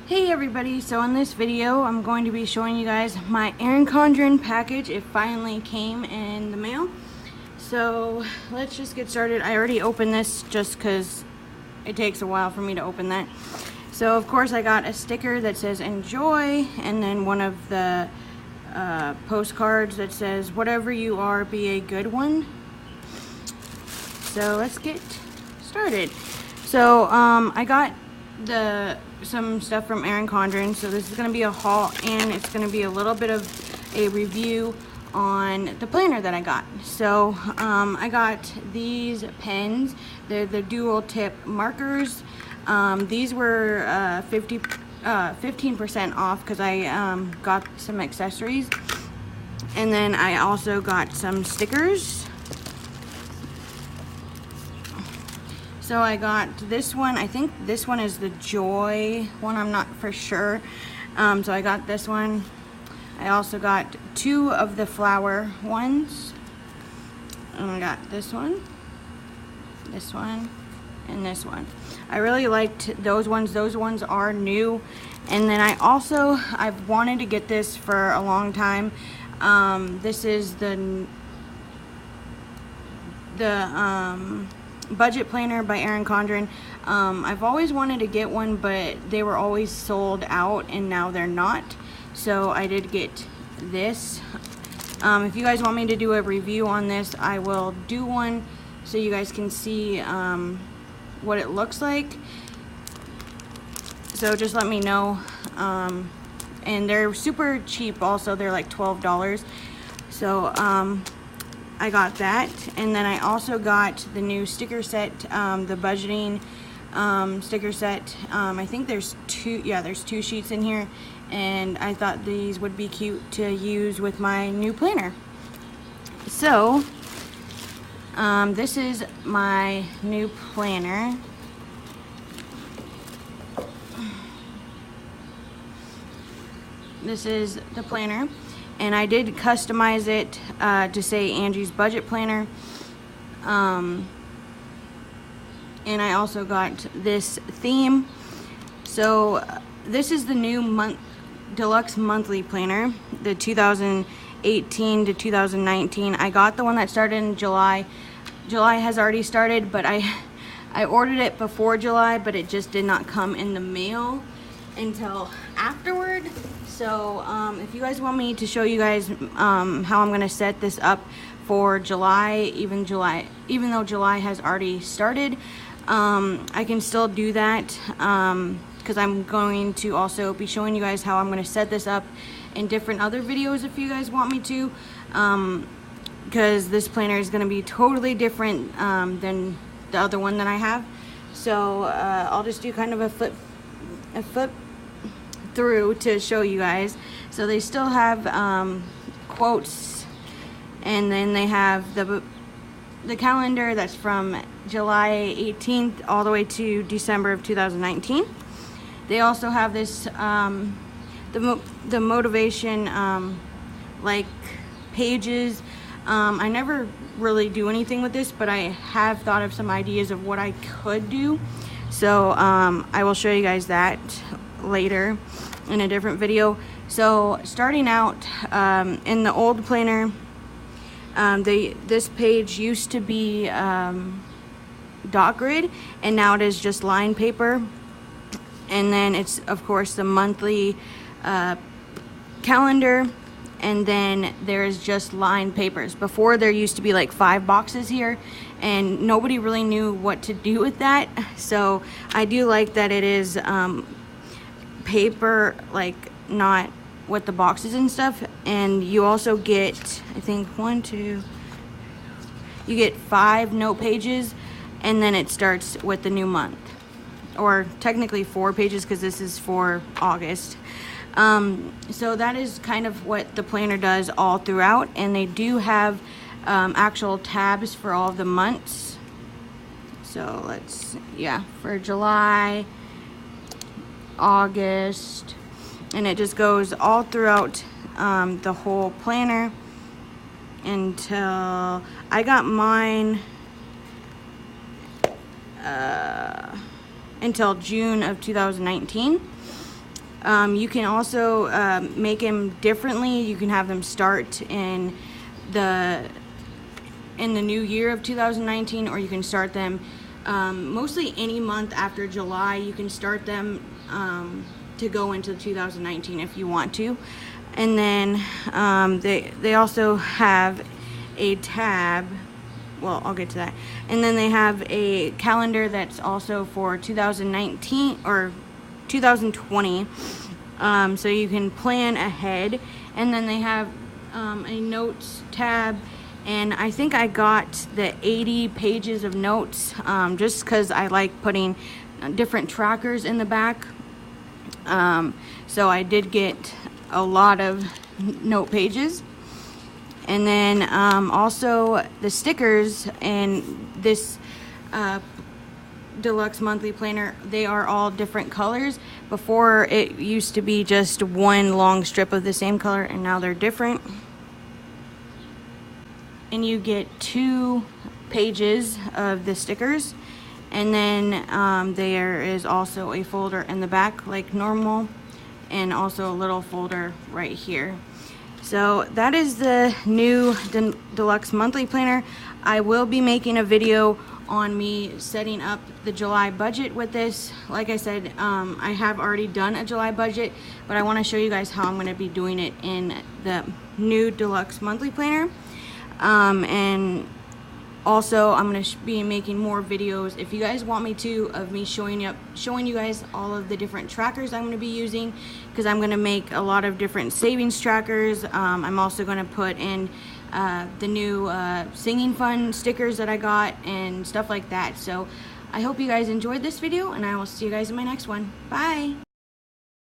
Hey everybody, so in this video I'm going to be showing you guys my Erin Condren package. It finally came in the mail. So let's just get started. I already opened this just because it takes a while for me to open that. So of course I got a sticker that says enjoy, and then one of the postcards that says whatever you are, be a good one. So let's get started. So I got some stuff from Erin Condren. So this is going to be a haul, and it's going to be a little bit of a review on the planner that I got. So I got these pens. They're the dual tip markers. These were 15% off because I got some accessories, and then I also got some stickers. So I got this one. I think this one is the Joy one. I'm not for sure. So I got this one. I also got two of the flower ones. And I got this one, and this one. I really liked those ones. Those ones are new. And then I've wanted to get this for a long time. This is the budget planner by Erin Condren. I've always wanted to get one, but they were always sold out, and now they're not. So I did get this. If you guys want me to do a review on this, I will do one so you guys can see what it looks like. So just let me know. And they're super cheap also. They're like $12. So I got that, and then I also got the new sticker set, the budgeting sticker set. I think there's two sheets in here, and I thought these would be cute to use with my new planner. So this is my new planner. This is the planner. And I did customize it to say Angie's budget planner. And I also got this theme. So this is the new Deluxe monthly planner, the 2018 to 2019. I got the one that started in July. July has already started, but I ordered it before July, but it just did not come in the mail until afterward. So if you guys want me to show you guys how I'm going to set this up for July, even though July has already started, I can still do that, because I'm going to also be showing you guys how I'm going to set this up in different other videos if you guys want me to, because this planner is going to be totally different than the other one that I have. So I'll just do kind of a flip through to show you guys. So they still have quotes, and then they have the calendar that's from July 18th all the way to December of 2019. They also have this the motivation like pages. I never really do anything with this, but I have thought of some ideas of what I could do. So I will show you guys that later in a different video. So starting out in the old planner, this page used to be dot grid, and now it is just line paper. And then it's of course the monthly calendar, and then there's just line papers. Before there used to be like 5 boxes here, and nobody really knew what to do with that. So I do like that it is paper, like not with the boxes and stuff. And you also get, I think you get 5 note pages, and then it starts with the new month, or technically 4 pages because this is for August. So that is kind of what the planner does all throughout, and they do have actual tabs for all of the months. So for July, August, and it just goes all throughout the whole planner until I got mine until June of 2019. You can also make them differently. You can have them start in the new year of 2019, or you can start them mostly any month after July. You can start them to go into 2019 if you want to. And then they also have a tab. Well, I'll get to that. And then they have a calendar that's also for 2019 or 2020, so you can plan ahead. And then they have a notes tab, and I think I got the 80 pages of notes just because I like putting different trackers in the back. So I did get a lot of note pages. And then also the stickers in this Deluxe monthly planner, they are all different colors. Before, it used to be just one long strip of the same color, and now they're different. And you get 2 pages of the stickers, and then there is also a folder in the back like normal, and also a little folder right here. So that is the new Deluxe monthly planner. I will be making a video on me setting up the July budget with this. Like I said, I have already done a July budget, but I want to show you guys how I'm going to be doing it in the new Deluxe monthly planner. And also I'm going to be making more videos, if you guys want me to, of me showing you guys all of the different trackers I'm going to be using, because I'm going to make a lot of different savings trackers. I'm also going to put in the new singing fun stickers that I got and stuff like that. So I hope you guys enjoyed this video, and I will see you guys in my next one. Bye!